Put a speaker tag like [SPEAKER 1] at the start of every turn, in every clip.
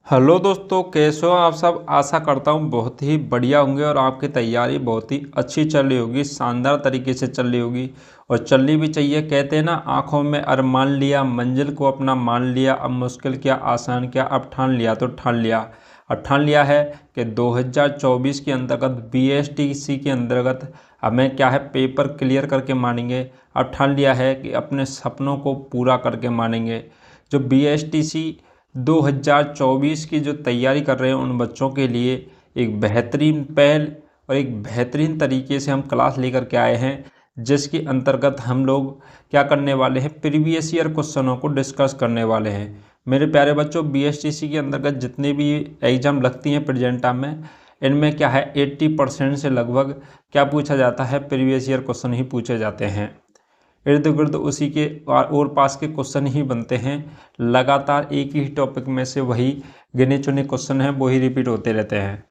[SPEAKER 1] Hello दोस्तों, कैसे हो आप सब। आशा करता हूँ बहुत ही बढ़िया होंगे और आपकी तैयारी बहुत ही अच्छी चल रही होगी, शानदार तरीके से चल रही होगी और चलनी भी चाहिए। कहते हैं ना, आंखों में अरमान लिया, मंजिल को अपना मान लिया, अब मुश्किल क्या आसान क्या, अब ठान लिया तो ठान लिया। अब ठान लिया है कि 2024 के अंतर्गत BSTC के अंतर्गत हमें क्या है, पेपर क्लियर करके मानेंगे। अब ठान लिया है कि अपने सपनों को पूरा करके मानेंगे। जो BSTC 2024 की जो तैयारी कर रहे हैं उन बच्चों के लिए एक बेहतरीन पहल और एक बेहतरीन तरीके से हम क्लास लेकर के आए हैं, जिसके अंतर्गत हम लोग क्या करने वाले हैं, प्रीवियस ईयर क्वेश्चनों को डिस्कस करने वाले हैं। मेरे प्यारे बच्चों, BSTC के अंतर्गत जितने भी एग्ज़ाम लगती हैं प्रेजेंटा में, इनमें क्या है 80% से लगभग क्या पूछा जाता है, प्रीवियस ईयर क्वेश्चन ही पूछे जाते हैं। इर्द गिर्द उसी के और पास के क्वेश्चन ही बनते हैं। लगातार एक ही टॉपिक में से वही गिने चुने क्वेश्चन हैं, वो ही रिपीट होते रहते हैं।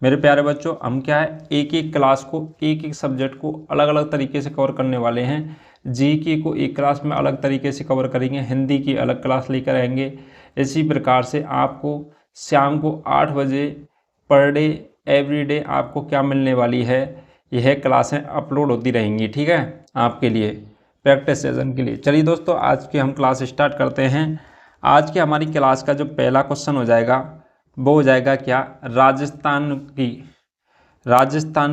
[SPEAKER 1] मेरे प्यारे बच्चों, हम क्या है, एक एक क्लास को, एक एक सब्जेक्ट को अलग अलग तरीके से कवर करने वाले हैं। GK को एक क्लास में अलग तरीके से कवर करेंगे, हिंदी की अलग क्लास लेकर आएंगे। इसी प्रकार से आपको शाम को 8 बजे पर डे एवरीडे आपको क्या मिलने वाली है, यह क्लासें अपलोड होती रहेंगी, ठीक है, आपके लिए प्रैक्टिस सेशन के लिए। चलिए दोस्तों, आज की हम क्लास स्टार्ट करते हैं। आज की हमारी क्लास का जो पहला क्वेश्चन हो जाएगा वो हो जाएगा क्या, राजस्थान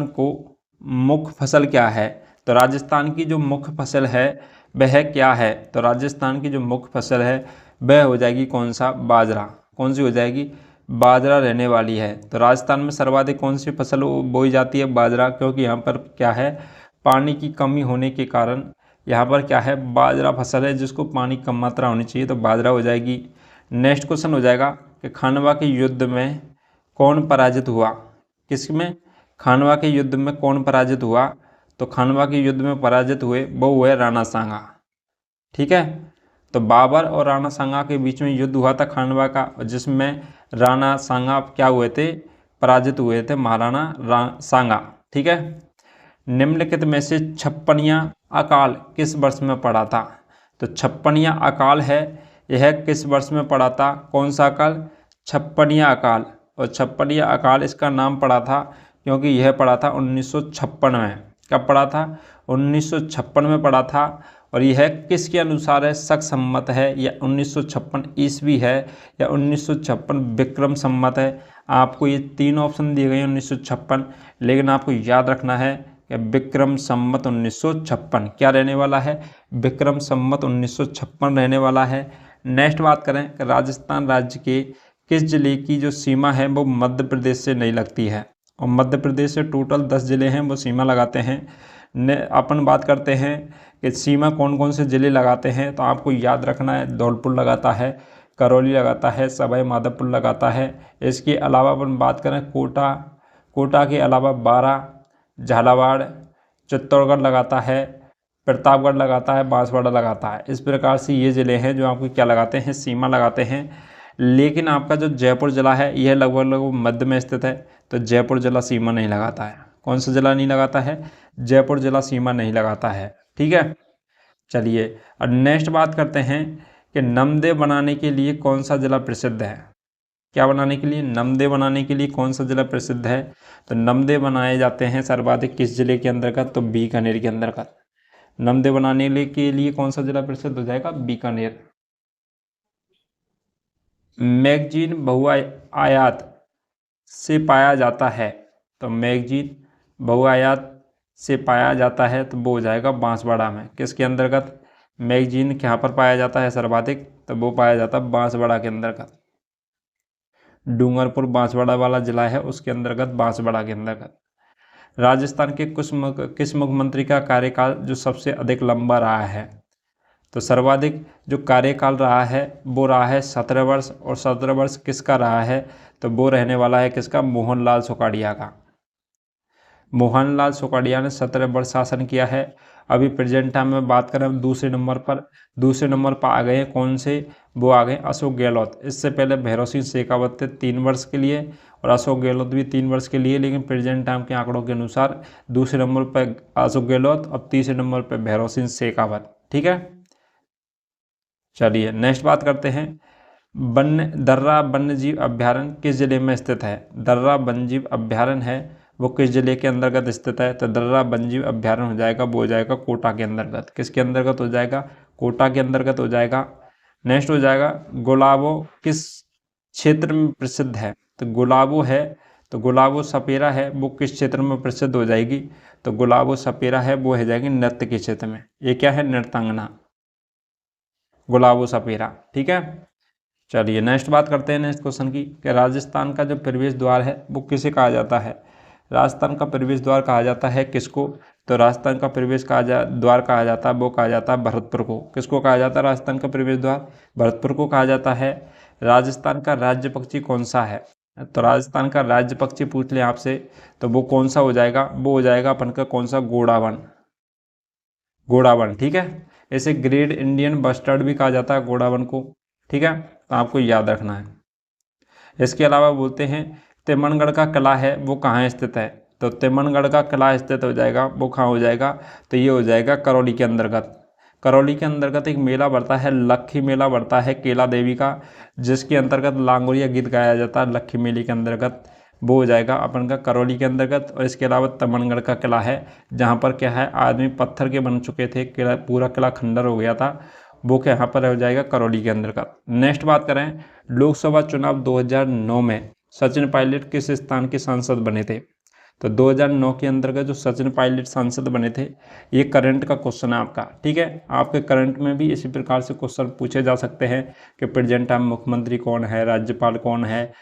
[SPEAKER 1] को मुख्य फसल क्या है। तो राजस्थान की जो मुख्य फसल है वह क्या है, तो राजस्थान की जो मुख्य फसल है वह हो जाएगी कौन सा, बाजरा। कौन सी हो जाएगी, बाजरा रहने वाली है। तो राजस्थान में सर्वाधिक कौन सी फसल बोई जाती है, बाजरा, क्योंकि यहाँ पर क्या है, पानी की कमी होने के कारण यहाँ पर क्या है, बाजरा फसल है जिसको पानी कम मात्रा होनी चाहिए, तो बाजरा हो जाएगी। नेक्स्ट क्वेश्चन हो जाएगा कि खानवा के युद्ध में कौन पराजित हुआ। किसमें, खानवा के युद्ध में कौन पराजित हुआ, तो खानवा के युद्ध में पराजित हुए वो हुए राणा सांगा, ठीक है। तो बाबर और राणा सांगा के बीच में युद्ध हुआ था खानवा का, जिसमें राणा सांगा क्या हुए थे, पराजित हुए थे महाराणा सांगा, ठीक है। निम्नलिखित में से छप्पनिया अकाल किस वर्ष में पड़ा था। तो छप्पनिया अकाल है, यह किस वर्ष में पड़ा था, कौन सा अकाल, छप्पनिया अकाल। और छप्पनिया अकाल इसका नाम पड़ा था क्योंकि यह पड़ा था 1956 में। कब पड़ा था, 1956 में पड़ा था। और यह किसके अनुसार है, शक सम्मत है, या 1956 ईस्वी है, या 1956 विक्रम सम्मत है। आपको ये तीन ऑप्शन दिए गए हैं 1956, लेकिन आपको याद रखना है कि विक्रम सम्मत 1956 क्या रहने वाला है, विक्रम सम्मत 1956 रहने वाला है। नेक्स्ट बात करें कि राजस्थान राज्य के किस जिले की जो सीमा है वो मध्य प्रदेश से नहीं लगती है, और मध्य प्रदेश से टोटल 10 जिले हैं वो सीमा लगाते हैं। अपन बात करते हैं कि सीमा कौन कौन से ज़िले लगाते हैं, तो आपको याद रखना है, धौलपुर लगाता है, करौली लगाता है, सवाई माधोपुर लगाता है। इसके अलावा अपन बात करें कोटा के अलावा बारां, झालावाड़, चित्तौड़गढ़ लगाता है, प्रतापगढ़ लगाता है, बांसवाड़ा लगाता है। इस प्रकार से ये ज़िले हैं जो आपको क्या लगाते हैं, सीमा लगाते हैं। लेकिन आपका जो जयपुर ज़िला है यह लगभग मध्य में स्थित है, तो जयपुर ज़िला सीमा नहीं लगाता है। कौन सा ज़िला नहीं लगाता है, जयपुर ज़िला सीमा नहीं लगाता है, ठीक है। चलिए अब नेक्स्ट बात करते हैं कि नमदे बनाने के लिए कौन सा ज़िला प्रसिद्ध है। क्या बनाने के लिए, नमदे बनाने के लिए कौन सा ज़िला प्रसिद्ध है। तो नमदे बनाए जाते हैं सर्वाधिक किस ज़िले के अंतर्गत, तो बीकानेर के अंतर्गत। नमदे बनाने के लिए कौन सा ज़िला प्रसिद्ध हो जाएगा, बीकानेर। मैगजीन बहुआयात से पाया जाता है, तो मैगजीन बहुआयात से पाया जाता है तो वो हो जाएगा बांसवाड़ा में। किसके अंतर्गत, मैगजीन कहाँ पर पाया जाता है सर्वाधिक, तो वो पाया जाता है बांसवाड़ा के अंतर्गत। डूंगरपुर बांसवाड़ा वाला जिला है उसके अंतर्गत, बांसवाड़ा के अंतर्गत। राजस्थान के किस मुख्यमंत्री का कार्यकाल जो सबसे अधिक लंबा रहा है, तो सर्वाधिक जो कार्यकाल रहा है वो रहा है 17 वर्ष। और 17 वर्ष किसका रहा है, तो वो रहने वाला है किसका, मोहनलाल सुखाड़िया का। मोहनलाल सुखाड़िया ने 17 वर्ष शासन किया है। अभी प्रेजेंट टाइम में बात करें दूसरे नंबर पर आ गए हैं कौन से, वो आ गए अशोक गहलोत। इससे पहले भैरव सिंह शेखावत थे 3 वर्ष के लिए, और अशोक गहलोत भी 3 वर्ष के लिए। लेकिन प्रेजेंट टाइम के आंकड़ों के अनुसार दूसरे नंबर पर अशोक गहलोत और तीसरे नंबर पर भैरव सिंह शेखावत, ठीक है। चलिए नेक्स्ट बात करते हैं दर्रा वन्यजीव अभ्यारण्य किस जिले में स्थित है? दर्रा वन्यजीव अभ्यारण्य है वो किस जिले के अंतर्गत स्थित है? तो दर्रा वन्यजीव अभ्यारण्य हो जाएगा, वो हो जाएगा कोटा के अंतर्गत। किसके अंतर्गत हो जाएगा? कोटा के अंतर्गत हो जाएगा। नेक्स्ट हो जाएगा गुलाबो किस क्षेत्र में प्रसिद्ध है? तो गुलाबो है, तो गुलाबो सपेरा है वो किस क्षेत्र में प्रसिद्ध हो जाएगी? तो गुलाबो सपेरा है वो हो जाएगी नृत्य के क्षेत्र में। ये क्या है? नृत्यांगना गुलाबो सपेरा। ठीक है, चलिए नेक्स्ट बात करते हैं नेक्स्ट क्वेश्चन की कि राजस्थान का जो प्रवेश द्वार है वो किसे कहा जाता है? राजस्थान का प्रवेश द्वार कहा जाता है किसको? तो राजस्थान का प्रवेश द्वार कहा जाता है, वो कहा जाता है भरतपुर को। किसको कहा जाता है राजस्थान का प्रवेश द्वार? भरतपुर को कहा जाता है। राजस्थान का राज्य पक्षी कौन सा है? तो राजस्थान का राज्य पक्षी पूछ ले आपसे तो वो कौन सा हो जाएगा? वो हो जाएगा अपन का कौन सा? घोड़ावन। घोड़ावन, ठीक है। इसे ग्रेट इंडियन बस्टर्ड भी कहा जाता है घोड़ावन को, ठीक है, तो आपको याद रखना है। इसके अलावा बोलते हैं तिमनगढ़ का किला है वो कहाँ स्थित है? तो तिमनगढ़ का किला स्थित हो जाएगा, वो कहाँ हो जाएगा? तो ये हो जाएगा करौली के अंतर्गत। करौली के अंतर्गत एक मेला बढ़ता है, लक्खी मेला बढ़ता है केला देवी का, जिसके अंतर्गत लांगोरिया गीत गाया जाता है लक्खी मेले के अंतर्गत, वो हो जाएगा अपन का करौली के अंतर्गत। और इसके अलावा तिमनगढ़ का किला है जहाँ पर क्या है आदमी पत्थर के बन चुके थे, किला पूरा किला खंडर हो गया था, वो क्या यहाँ पर हो जाएगा करौली के अंतर्गत। नेक्स्ट बात करें लोकसभा चुनाव 2009 में सचिन पायलट किस स्थान के सांसद बने थे? तो 2009 के अंतर्गत जो सचिन पायलट सांसद बने थे, ये करंट का क्वेश्चन है आपका, ठीक है। आपके करंट में भी इसी प्रकार से क्वेश्चन पूछे जा सकते हैं कि प्रेजेंट टाइम मुख्यमंत्री कौन है, राज्यपाल कौन है,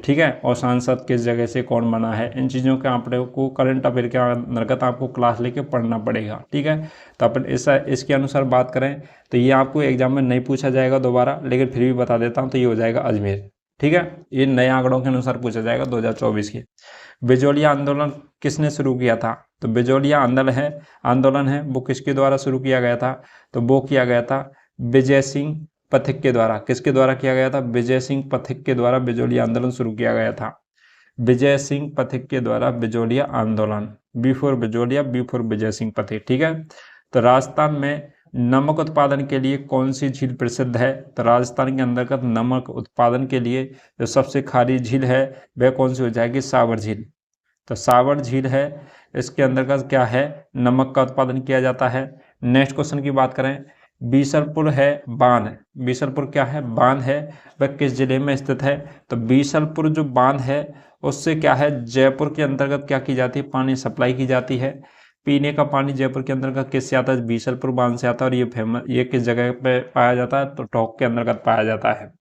[SPEAKER 1] ठीक है, और सांसद किस जगह से कौन बना है। इन चीज़ों के आप को करंट अफेयर के अंतर्गत आपको क्लास लेके पढ़ना पड़ेगा, ठीक है। तो अपन इसके अनुसार बात करें तो ये आपको एग्जाम में नहीं पूछा जाएगा दोबारा, लेकिन फिर भी बता देता हूँ, तो ये हो जाएगा अजमेर, ठीक है। ये नए आंकड़ों के अनुसार पूछा जाएगा 2024 के। बिजोलिया आंदोलन किसने शुरू किया था? तो बिजोलिया आंदोलन है वो किसके द्वारा शुरू किया गया था? तो वो किया गया था विजय सिंह पथिक के द्वारा। किसके द्वारा किया गया था? विजय सिंह पथिक के द्वारा बिजोलिया आंदोलन शुरू किया गया था। विजय सिंह पथिक के द्वारा बिजोलिया आंदोलन, B for Bijolia, B for Vijay Singh Pathik, ठीक है। तो राजस्थान में नमक उत्पादन के लिए कौन सी झील प्रसिद्ध है? तो राजस्थान के अंतर्गत नमक उत्पादन के लिए जो सबसे खारी झील है वह कौन सी हो जाएगी? सावर झील। तो सावर झील है, इसके अंतर्गत क्या है? नमक का उत्पादन किया जाता है। नेक्स्ट क्वेश्चन की बात करें बीसलपुर है बांध, बीसलपुर क्या है? बांध है, वह किस जिले में स्थित है? तो बीसलपुर जो बांध है उससे क्या है जयपुर के अंतर्गत क्या की जाती है? पानी सप्लाई की जाती है। पीने का पानी जयपुर के अंतर्गत किससे आता है? बीसलपुर बांध से आता है। और ये फेमस, ये किस जगह पे पाया जाता है? तो टोंक के अंतर्गत पाया जाता है।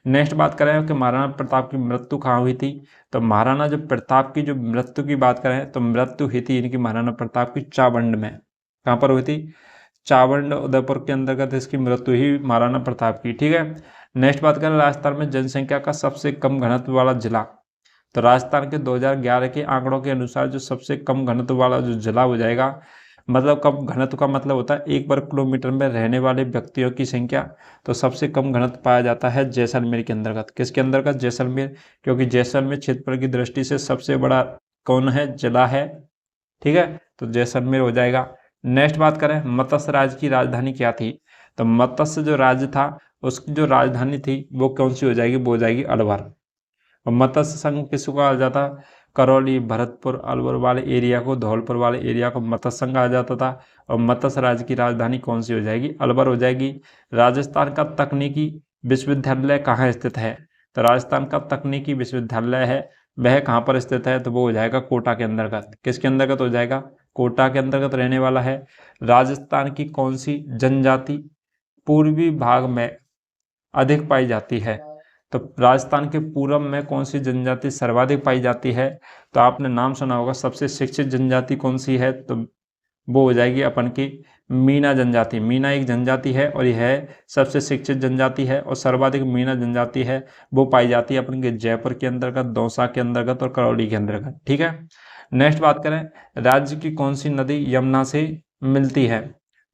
[SPEAKER 1] नेक्स्ट बात करें कि महाराणा प्रताप की मृत्यु कहाँ हुई थी? तो महाराणा जो प्रताप की जो मृत्यु की बात करें तो मृत्यु हुई थी इनकी महाराणा प्रताप की चावंड में। कहाँ पर हुई थी? चावंड उदयपुर के अंतर्गत इसकी मृत्यु ही महाराणा प्रताप की, ठीक है। नेक्स्ट बात करें राजस्थान में जनसंख्या का सबसे कम घनत्व वाला जिला। तो राजस्थान के 2011 के आंकड़ों के अनुसार जो सबसे कम घनत्व वाला जो जिला हो जाएगा, मतलब कम घनत्व का मतलब होता है 1 वर्ग किलोमीटर में रहने वाले व्यक्तियों की संख्या, तो सबसे कम घनत्व पाया जाता है जैसलमेर के अंतर्गत। किसके अंतर्गत? जैसलमेर, क्योंकि जैसलमेर क्षेत्रफल की दृष्टि से सबसे बड़ा कौन है? जिला है, ठीक है, तो जैसलमेर हो जाएगा। नेक्स्ट बात करें मत्स्य राज्य की राजधानी क्या थी? तो मत्स्य जो राज्य था उसकी जो राजधानी थी वो कौन सी हो जाएगी? वो हो जाएगी अलवर। और मत्स्य संघ किसको कहा जाता? करौली, भरतपुर, अलवर वाले एरिया को, धौलपुर वाले एरिया को मत्स्य संघ कहा जाता था। और मत्स्य राज्य की राजधानी कौन सी हो जाएगी? अलवर हो जाएगी। राजस्थान का तकनीकी विश्वविद्यालय कहाँ स्थित है? तो राजस्थान का तकनीकी विश्वविद्यालय है वह कहाँ पर स्थित है? तो वो हो जाएगा कोटा के अंतर्गत। किसके अंतर्गत हो जाएगा? कोटा के अंतर्गत रहने वाला है। राजस्थान की कौन सी जनजाति पूर्वी भाग में अधिक पाई जाती है? तो राजस्थान के पूरब में कौन सी जनजाति सर्वाधिक पाई जाती है? तो आपने नाम सुना होगा सबसे शिक्षित जनजाति कौन सी है? तो वो हो जाएगी अपन की मीना जनजाति। मीना एक जनजाति है और यह सबसे शिक्षित जनजाति है और सर्वाधिक मीना जनजाति है वो पाई जाती है अपन के जयपुर के अंतर्गत, दौसा के अंतर्गत और करौली के अंतर्गत, ठीक है। नेक्स्ट बात करें राज्य की कौन सी नदी यमुना से मिलती है?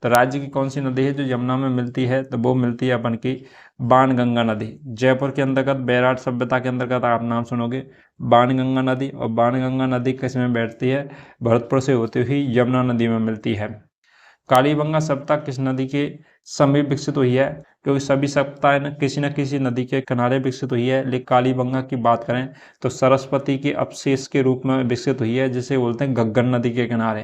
[SPEAKER 1] तो राज्य की कौन सी नदी है जो यमुना में मिलती है? तो वो मिलती है अपन की बाणगंगा नदी। जयपुर के अंतर्गत बैराट सभ्यता के अंतर्गत आप नाम सुनोगे बाणगंगा नदी, और बाणगंगा नदी किस में बैठती है? भरतपुर से होती हुई यमुना नदी में मिलती है। कालीबंगा सभ्यता किस नदी के समीप विकसित हुई है? क्योंकि सभी सभ्यताएं न किसी नदी के किनारे विकसित हुई है, लेकिन कालीबंगा की बात करें तो सरस्वती के अपशेष के रूप में विकसित हुई है, जिसे बोलते हैं घग्गर नदी के किनारे।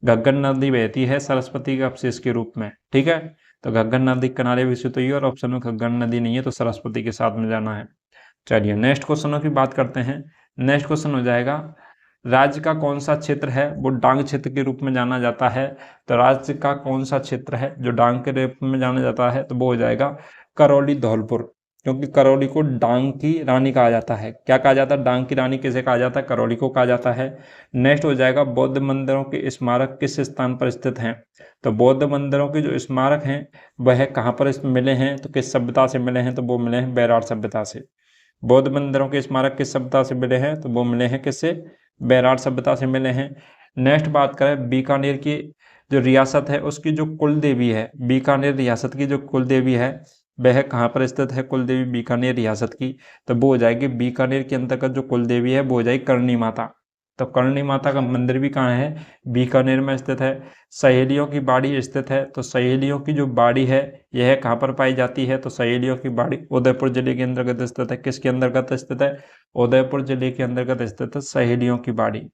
[SPEAKER 1] घग्गर नदी बहती है सरस्वती के अपशेष के रूप में, ठीक है। तो घग्गर नदी के किनारे विकसित हुई है, और ऑप्शन में घग्गर नदी नहीं है तो सरस्वती के साथ में जाना है। चलिए नेक्स्ट क्वेश्चनों की बात करते हैं। नेक्स्ट क्वेश्चन हो जाएगा, राज्य का कौन सा क्षेत्र है वो डांग क्षेत्र के रूप में जाना जाता है? तो राज्य का कौन सा क्षेत्र है जो डांग के रूप में जाना जाता है? तो वो हो जाएगा करौली धौलपुर, क्योंकि करौली को डांग की रानी कहा जाता है। क्या कहा जाता है? डांग की रानी किसे कहा जाता है? करौली को कहा जाता है। नेक्स्ट हो जाएगा, बौद्ध मंदिरों के स्मारक किस स्थान पर स्थित हैं? तो बौद्ध मंदिरों के जो स्मारक हैं वह कहाँ पर मिले हैं? तो किस सभ्यता से मिले हैं? तो वो मिले हैं बैराड़ सभ्यता से। बौद्ध मंदिरों के स्मारक किस सभ्यता से मिले हैं? तो वो मिले हैं किससे? बैराड़ सभ्यता से मिले हैं। नेक्स्ट बात करें, बीकानेर की जो रियासत है उसकी जो कुल देवी है, बीकानेर रियासत की जो कुल देवी है वह कहाँ पर स्थित है? कुल देवी बीकानेर रियासत की, तो वो हो जाएगी बीकानेर के अंतर्गत जो कुल देवी है वो हो जाएगी करणी माता। तो करणी माता का मंदिर भी कहाँ है? बीकानेर में स्थित है। सहेलियों की बाड़ी स्थित है, तो सहेलियों की जो बाड़ी है यह कहाँ पर पाई जाती है? तो सहेलियों की बाड़ी उदयपुर जिले के अंतर्गत स्थित है। किसके अंतर्गत स्थित है? उदयपुर जिले के अंतर्गत स्थित है सहेलियों की बाड़ी।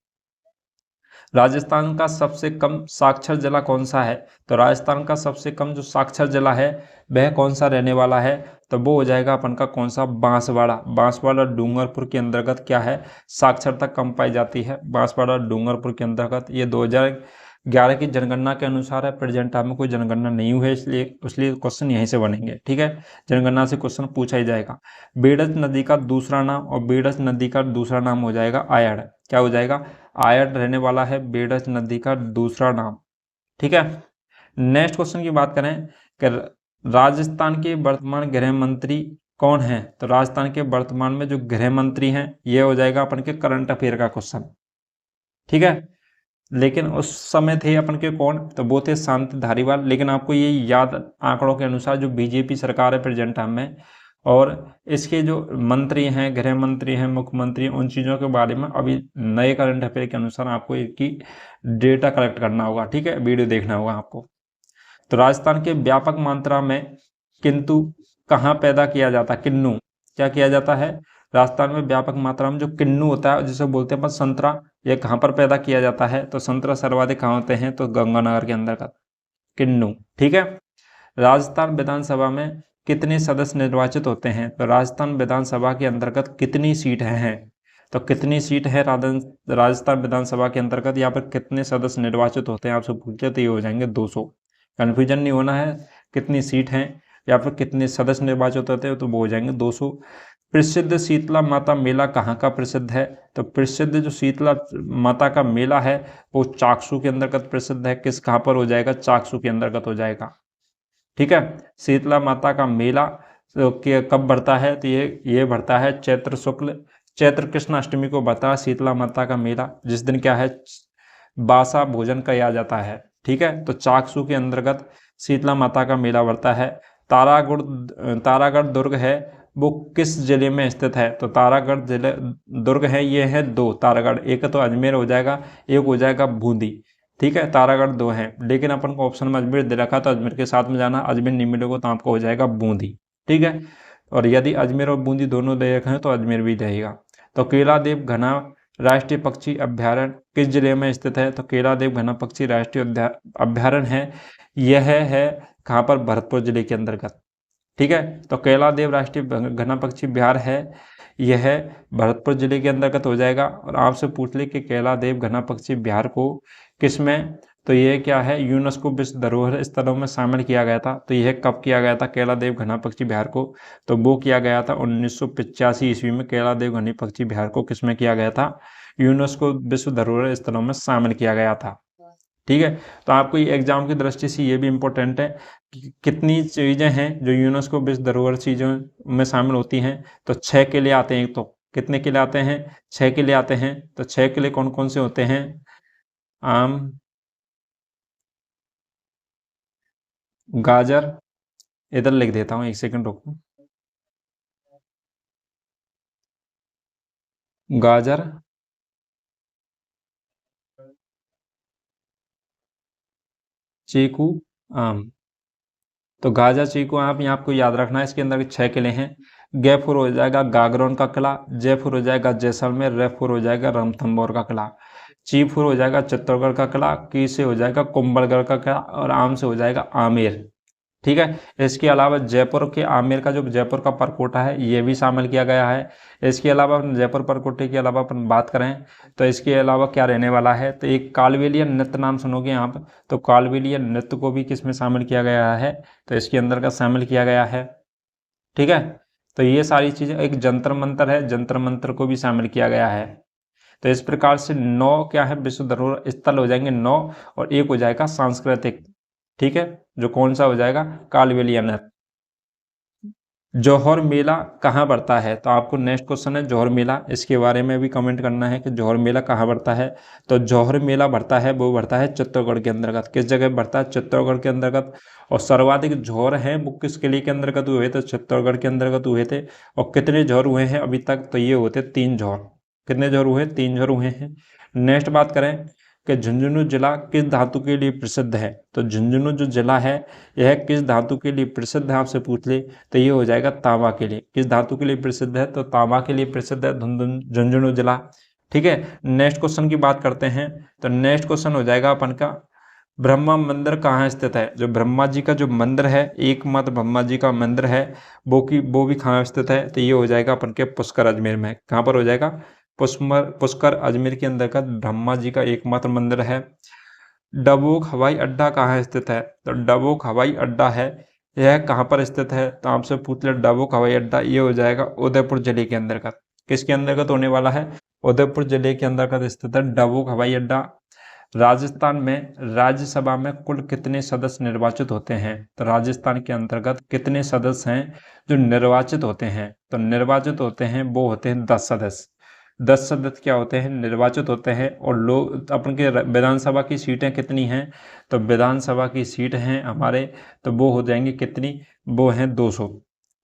[SPEAKER 1] राजस्थान का सबसे कम साक्षर जिला कौन सा है? तो राजस्थान का सबसे कम जो साक्षर जिला है वह कौन सा रहने वाला है? तो वो हो जाएगा अपन का कौन सा? बांसवाड़ा। बांसवाड़ा डूंगरपुर के अंतर्गत क्या है? साक्षरता कम पाई जाती है बांसवाड़ा डूंगरपुर के अंतर्गत। ये 2011 की जनगणना के अनुसार है, प्रेजेंट टाइम में कोई जनगणना नहीं हुई है, इसलिए क्वेश्चन यहीं से बनेंगे, ठीक है। जनगणना से क्वेश्चन पूछा ही जाएगा। बेड़ज नदी का दूसरा नाम, और बेड़ज नदी का दूसरा नाम हो जाएगा आयड़। क्या हो जाएगा? आयड़ रहने वाला है बेड़ज नदी का दूसरा नाम, ठीक है। नेक्स्ट क्वेश्चन की बात करें कि राजस्थान के वर्तमान गृह मंत्री कौन है? तो राजस्थान के वर्तमान में जो गृह मंत्री हैं ये हो जाएगा अपन के करंट अफेयर का क्वेश्चन, ठीक है। लेकिन उस समय थे अपन के कौन? तो वो थे शांति धारीवाल। लेकिन आपको ये याद, आंकड़ों के अनुसार जो बीजेपी सरकार है प्रेजेंट टाइम में, और इसके जो मंत्री हैं, गृह मंत्री हैं, मुख्यमंत्री हैं, उन चीज़ों के बारे में अभी नए करंट अफेयर के अनुसार आपको इसकी डेटा कलेक्ट करना होगा, ठीक है, वीडियो देखना होगा आपको। तो राजस्थान के व्यापक मात्रा में किंतु कहाँ पैदा किया जाता है? किन्नू। क्या किया जाता है? राजस्थान में व्यापक मात्रा में जो किन्नू होता है जिसे बोलते हैं अपन संतरा, ये कहाँ पर पैदा किया जाता है? तो संतरा सर्वाधिक कहाँ होते हैं? तो गंगानगर के अंतर्गत किन्नू, ठीक है। राजस्थान विधानसभा में कितने सदस्य निर्वाचित होते हैं? तो राजस्थान विधानसभा के अंतर्गत कितनी सीट हैं? तो कितनी सीट है राजस्थान विधानसभा के अंतर्गत, यहाँ पर कितने सदस्य निर्वाचित होते हैं आपसे पूछे तो ये हो जाएंगे 200। कन्फ्यूजन नहीं होना है, कितनी सीट हैं या फिर कितने सदस्य निर्वाचित होते हैं तो वो हो जाएंगे 200। प्रसिद्ध शीतला माता मेला कहाँ का प्रसिद्ध है? तो प्रसिद्ध जो शीतला माता का मेला है वो चाकसू के अंतर्गत प्रसिद्ध है। किस कहाँ पर हो जाएगा? चाकसू के अंतर्गत हो जाएगा, ठीक है। शीतला माता का मेला तो कब बढ़ता है? तो ये बढ़ता है चैत्र कृष्ण अष्टमी को बढ़ता है शीतला माता का मेला, जिस दिन क्या है? बासा भोजन किया जाता है, ठीक है। तो चाकसू के अंतर्गत शीतला माता का मेला बढ़ता है। तारागढ़ दुर्ग है वो किस जिले में स्थित है? तो तारागढ़ जिले दुर्ग है, ये है दो तारागढ़, एक तो अजमेर हो जाएगा, एक हो जाएगा बूंदी, ठीक है। तारागढ़ दो हैं, लेकिन अपन को ऑप्शन में अजमेर दे रखा तो अजमेर के साथ में जाना, अजमेर नहीं मिलेगा तो आपको हो जाएगा बूंदी, ठीक है। और यदि अजमेर और बूंदी दोनों दे रखे हैं तो अजमेर भी रहेगा। तो केलादेव घना राष्ट्रीय पक्षी अभ्यारण्य किस जिले में स्थित है? तो केलादेव घना पक्षी राष्ट्रीय अभ्यारण्य है, यह है कहाँ पर? भरतपुर जिले के अंतर्गत, ठीक है। तो केलादेव राष्ट्रीय घना पक्षी अभ्यारण्य है, यह भरतपुर जिले के अंतर्गत हो जाएगा। और आपसे पूछ ले कि केलादेव घना पक्षी अभ्यारण्य को किस में, तो यह क्या है? यूनेस्को विश्व धरोहर स्थलों में शामिल किया गया था। तो यह कब किया गया था केलादेव घना पक्षी अभ्यारण्य को? तो वो किया गया था 1985 ईस्वी में। केलादेव घनी पक्षी अभ्यारण्य को किसमें किया गया था? यूनेस्को विश्व धरोहर स्थलों में शामिल किया गया था, ठीक है। तो आपको ये एग्जाम की दृष्टि से ये भी इम्पोर्टेंट है कि कितनी चीज़ें हैं जो यूनेस्को विश्व धरोहर चीज़ों में शामिल होती हैं। तो 6 के लिए आते हैं, तो कितने के लिए आते हैं? 6 के लिए आते हैं। तो 6 के लिए कौन कौन से होते हैं? आम, गाजर, इधर लिख देता हूँ, एक सेकंड रुको। गाजर, चीकू, आम। तो गाजा, चीकू, आम ये आपको याद रखना है। इसके अंदर 6 किले हैं। गैफुर हो जाएगा गागरोन का किला, जयपुर हो जाएगा जैसलमेर, रैपुर हो जाएगा रणथंभौर का किला, चीफुर हो जाएगा चित्तौड़गढ़ का किला, की से हो जाएगा कुंभलगढ़ का किला, और आम से हो जाएगा आमेर। ठीक है। इसके अलावा जयपुर के आमेर का जो जयपुर का परकोटा है ये भी शामिल किया गया है। इसके अलावा अपन जयपुर परकोटे के अलावा अपन बात करें तो इसके अलावा क्या रहने वाला है, तो एक कालबेलिया नृत्य नाम सुनोगे आप, तो कालबेलिया नृत्य को भी किसमें शामिल किया गया है, तो इसके अंदर का शामिल किया गया है। ठीक है। तो ये सारी चीज़ें, एक जंतर मंतर है, जंतर मंतर को भी शामिल किया गया है। तो इस प्रकार से 9 क्या है विश्व धरोहर स्थल हो जाएंगे 9, और एक हो जाएगा सांस्कृतिक। ठीक है, जो कौन सा हो जाएगा, कालबेलिया नृत्य। जौहर मेला कहाँ बढ़ता है, तो आपको नेक्स्ट क्वेश्चन है जौहर मेला, इसके बारे में भी कमेंट करना है कि जौहर मेला कहाँ बढ़ता है। तो जौहर मेला बढ़ता है, वो बढ़ता है चित्तौड़गढ़ के अंतर्गत। किस जगह बढ़ता है, चित्तौड़गढ़ के अंतर्गत। और सर्वाधिक जौहर हैं वो किस किले के अंतर्गत हुए थे, चित्तौड़गढ़ के अंतर्गत हुए थे। और कितने जौहर हुए हैं अभी तक, तो ये होते 3 जौहर। कितने जौहर हुए, 3 जौहर हुए हैं। नेक्स्ट बात करें कि झुंझुनू जिला किस धातु के लिए प्रसिद्ध है, तो झुंझुनू जो जिला है यह किस धातु के लिए प्रसिद्ध है, आपसे पूछ ले तो ये हो जाएगा तांबा के लिए। किस धातु के लिए प्रसिद्ध है, तो तांबा के लिए प्रसिद्ध है झुंझुनू जिला। ठीक है। नेक्स्ट क्वेश्चन की बात करते हैं, तो नेक्स्ट क्वेश्चन हो जाएगा अपन का, ब्रह्मा मंदिर कहाँ स्थित है। जो ब्रह्मा जी का जो मंदिर है, एकमात्र ब्रह्मा जी का मंदिर है, वो भी कहाँ स्थित है, तो ये हो जाएगा अपन के पुष्कर अजमेर में। कहाँ पर हो जाएगा, पुष्कर अजमेर के अंतर्गत ब्रह्मा जी का एकमात्र मंदिर है। डबोक हवाई अड्डा कहाँ स्थित है, तो डबोक हवाई अड्डा है, यह कहाँ पर स्थित है, तो आपसे पूछ ले डबोक हवाई अड्डा, ये हो जाएगा उदयपुर जिले के अंतर्गत। किसके अंतर्गत होने वाला है, उदयपुर जिले के अंतर्गत स्थित है डबोक हवाई अड्डा। राजस्थान में राज्यसभा में कुल कितने सदस्य निर्वाचित होते हैं, तो राजस्थान के अंतर्गत कितने सदस्य हैं जो निर्वाचित होते हैं, तो निर्वाचित होते हैं वो होते हैं 10 सदस्य। 10 सदस्य क्या होते हैं, निर्वाचित होते हैं। और लोग अपन के विधानसभा की सीटें कितनी हैं, तो विधानसभा की सीट हैं हमारे, तो वो हो जाएंगी कितनी, वो हैं 200।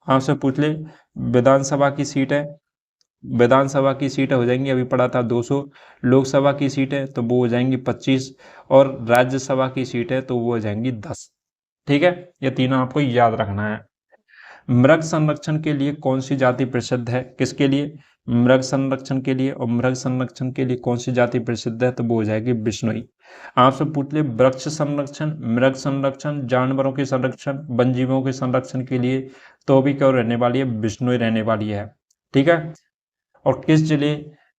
[SPEAKER 1] आपसे पूछ ले, विधानसभा की सीटें, विधानसभा की सीटें हो जाएंगी, अभी पढ़ा था 200। लोकसभा की सीटें तो वो हो जाएंगी 25, और राज्यसभा की सीटें तो वो हो जाएंगी 10। ठीक है, ये तीनों आपको याद रखना है। मृग संरक्षण के लिए कौन सी जाति प्रसिद्ध है, किसके लिए, मृग संरक्षण के लिए। और मृग संरक्षण के लिए कौन सी जाति प्रसिद्ध है, तो वो हो जाएगी बिश्नोई। आपसे पूछ ले, वृक्ष संरक्षण, मृग संरक्षण, जानवरों के संरक्षण, वन जीवों के संरक्षण के लिए तो भी क्यों रहने वाली है, बिश्नोई रहने वाली है। ठीक है। और किस जिले,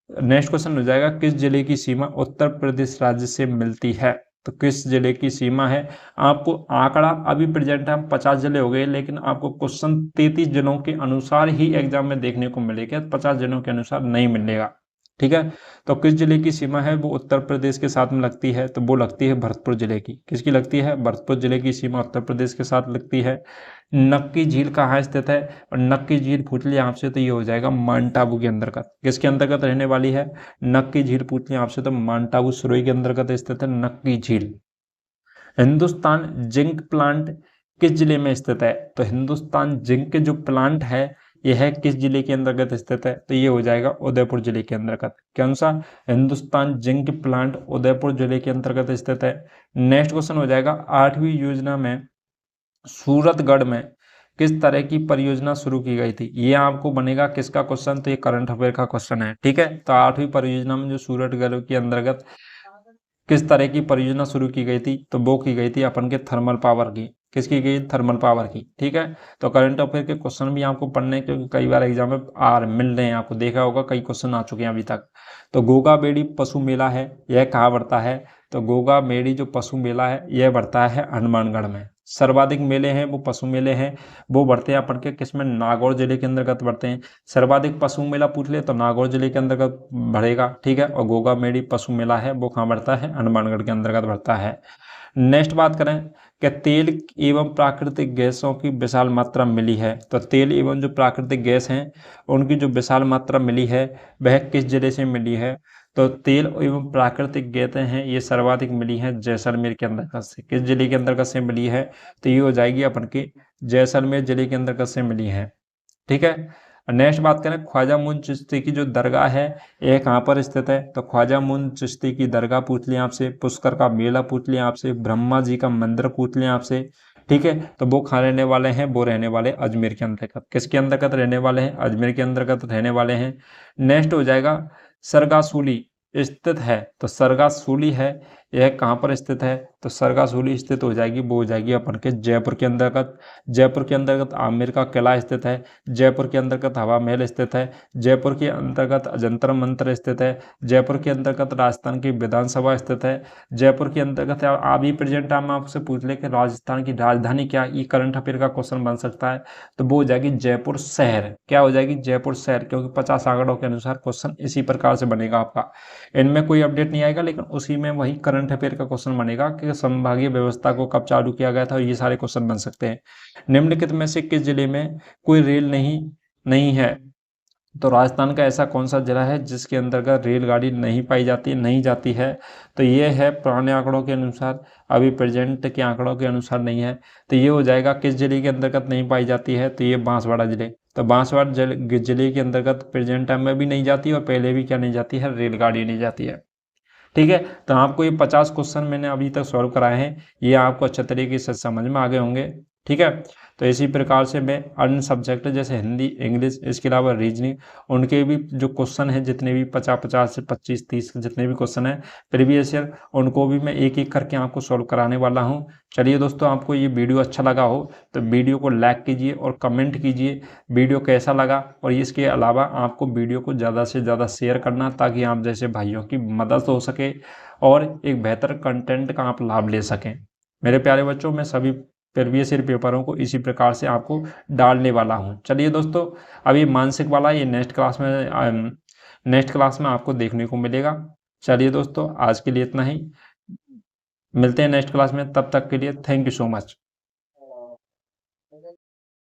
[SPEAKER 1] नेक्स्ट क्वेश्चन हो जाएगा, किस जिले की सीमा उत्तर प्रदेश राज्य से मिलती है, तो किस जिले की सीमा है। आपको आंकड़ा अभी प्रेजेंट है 50 जिले हो गए, लेकिन आपको क्वेश्चन 33 जिलों के अनुसार ही एग्जाम में देखने को मिलेगा, 50 जिलों के अनुसार नहीं मिलेगा। ठीक है। तो किस जिले की सीमा है, वो उत्तर प्रदेश के साथ में लगती है, तो वो लगती है भरतपुर जिले की। किसकी लगती है, भरतपुर जिले की सीमा उत्तर प्रदेश के साथ लगती है। नक्की झील कहाँ स्थित है, और नक्की झील पूछ लिया आपसे तो ये हो जाएगा माउंट आबू के अंतर्गत। किसके अंतर्गत रहने वाली है, नक्की झील पूछ लिया आपसे तो माउंट आबू सुरोई के अंतर्गत स्थित है नक्की झील। हिंदुस्तान जिंक प्लांट किस जिले में स्थित है, तो हिंदुस्तान जिंक जो प्लांट है यह किस जिले के अंतर्गत स्थित है, तो ये हो जाएगा उदयपुर जिले के अंतर्गत। कौन सा, हिंदुस्तान जिंक प्लांट उदयपुर जिले के अंतर्गत स्थित है। नेक्स्ट क्वेश्चन हो जाएगा, 8वीं योजना में सूरतगढ़ में किस तरह की परियोजना शुरू की गई थी, ये आपको बनेगा किसका क्वेश्चन, तो ये करंट अफेयर का क्वेश्चन है। ठीक है। तो 8वीं परियोजना में जो सूरतगढ़ के अंतर्गत किस तरह की परियोजना शुरू की गई थी, तो वो की गई थी अपन के थर्मल पावर की। किसकी गई, थर्मल पावर की। ठीक है। तो करंट अफेयर के क्वेश्चन भी आपको पढ़ने, क्योंकि कई बार एग्जाम में मिल रहे हैं, आपको देखा होगा कई क्वेश्चन आ चुके हैं अभी तक। तो गोगा बेड़ी पशु मेला है, यह कहाँ बढ़ता है, तो गोगा बेड़ी जो पशु मेला है यह बढ़ता है हनुमानगढ़ में। सर्वाधिक मेले हैं वो पशु मेले हैं, वो बढ़ते हैं अपन के किसमें, नागौर जिले के अंतर्गत बढ़ते हैं। सर्वाधिक पशु मेला पूछ ले तो नागौर जिले के अंतर्गत बढ़ेगा। ठीक है। और गोगा मेड़ी पशु मेला है वो कहाँ बढ़ता है, हनुमानगढ़ के अंतर्गत बढ़ता है। नेक्स्ट बात करें कि तेल एवं प्राकृतिक गैसों की विशाल मात्रा मिली है, तो तेल एवं जो प्राकृतिक गैस हैं उनकी जो विशाल मात्रा मिली है वह किस जिले से मिली है, तो तेल एवं प्राकृतिक गैसें हैं ये सर्वाधिक मिली हैं जैसलमेर के अंतर्गत से। किस जिले के अंतर्गत से मिली है, तो ये हो जाएगी अपन की जैसलमेर जिले के अंतर्गत से मिली है। ठीक है। नेक्स्ट बात करें ख्वाजा मुइन चिश्ती की जो दरगाह है यह कहाँ पर स्थित है, तो ख्वाजा मुइन चिश्ती की दरगाह पूछ लिया आपसे, पुष्कर का मेला पूछ लिया आपसे, ब्रह्मा जी का मंदिर पूछ लिया आपसे। ठीक है, तो वो कहाँ रहने वाले हैं, वो रहने वाले अजमेर के अंतर्गत। किसके अंतर्गत रहने वाले हैं, अजमेर के अंतर्गत रहने वाले हैं। नेक्स्ट हो जाएगा सरगासूली स्थित है, तो सरगासूली है यह कहाँ पर स्थित है, तो सरगासूली स्थित हो जाएगी, वो हो जाएगी अपन के जयपुर के अंतर्गत। जयपुर के अंतर्गत आमेर का किला स्थित है, जयपुर के अंतर्गत हवा महल स्थित है, जयपुर के अंतर्गत जंतर मंतर स्थित है, जयपुर के अंतर्गत राजस्थान की विधानसभा स्थित है, जयपुर के अंतर्गत अभी प्रेजेंट टाइम में आपसे पूछ ले कि राजस्थान की राजधानी क्या, ये करंट अफेयर का क्वेश्चन बन सकता है, तो वो हो जाएगी जयपुर शहर। क्या हो जाएगी, जयपुर शहर, क्योंकि 50 आंकड़ों के अनुसार क्वेश्चन इसी प्रकार से बनेगा आपका। इनमें कोई अपडेट नहीं आएगा, लेकिन उसी में वही करंट अफेयर का क्वेश्चन बनेगा कि संभागीय व्यवस्था को कब चालू किया गया था, और ये सारे क्वेश्चन बन सकते हैं। निम्नलिखित में से किस जिले में कोई रेल नहीं है, तो राजस्थान का ऐसा कौन सा जिला है जिसके अंतर्गत रेलगाड़ी नहीं पाई जाती, नहीं जाती है, तो ये है पुराने आंकड़ों के अनुसार, अभी प्रेजेंट के आंकड़ों के अनुसार नहीं है। तो ये हो जाएगा किस जिले के अंतर्गत नहीं पाई जाती है, तो ये बांसवाड़ा जिले। तो बांसवाड़ा जिले के अंतर्गत प्रेजेंट टाइम में भी नहीं जाती और पहले भी क्या नहीं जाती है, रेलगाड़ी नहीं जाती है। ठीक है, तो आपको ये 50 क्वेश्चन मैंने अभी तक सॉल्व कराए हैं, ये आपको अच्छे तरीके से समझ में आ गए होंगे। ठीक है, तो इसी प्रकार से मैं अन्य सब्जेक्ट जैसे हिंदी, इंग्लिश, इसके अलावा रीजनिंग, उनके भी जो क्वेश्चन हैं जितने भी 50 से 25-30 जितने भी क्वेश्चन हैं प्रीवियस ईयर, उनको भी मैं एक एक करके आपको सॉल्व कराने वाला हूँ। चलिए दोस्तों, आपको ये वीडियो अच्छा लगा हो तो वीडियो को लाइक कीजिए और कमेंट कीजिए वीडियो कैसा लगा, और इसके अलावा आपको वीडियो को ज़्यादा से ज़्यादा शेयर करना ताकि आप जैसे भाइयों की मदद हो सके और एक बेहतर कंटेंट का आप लाभ ले सकें। मेरे प्यारे बच्चों, मैं सभी प्रीवियस ईयर पेपरों को इसी प्रकार से आपको डालने वाला हूं। चलिए दोस्तों, अभी मानसिक वाला ये नेक्स्ट क्लास में आपको देखने को मिलेगा। चलिए दोस्तों, आज के लिए इतना ही, मिलते हैं नेक्स्ट क्लास में, तब तक के लिए थैंक यू सो मच।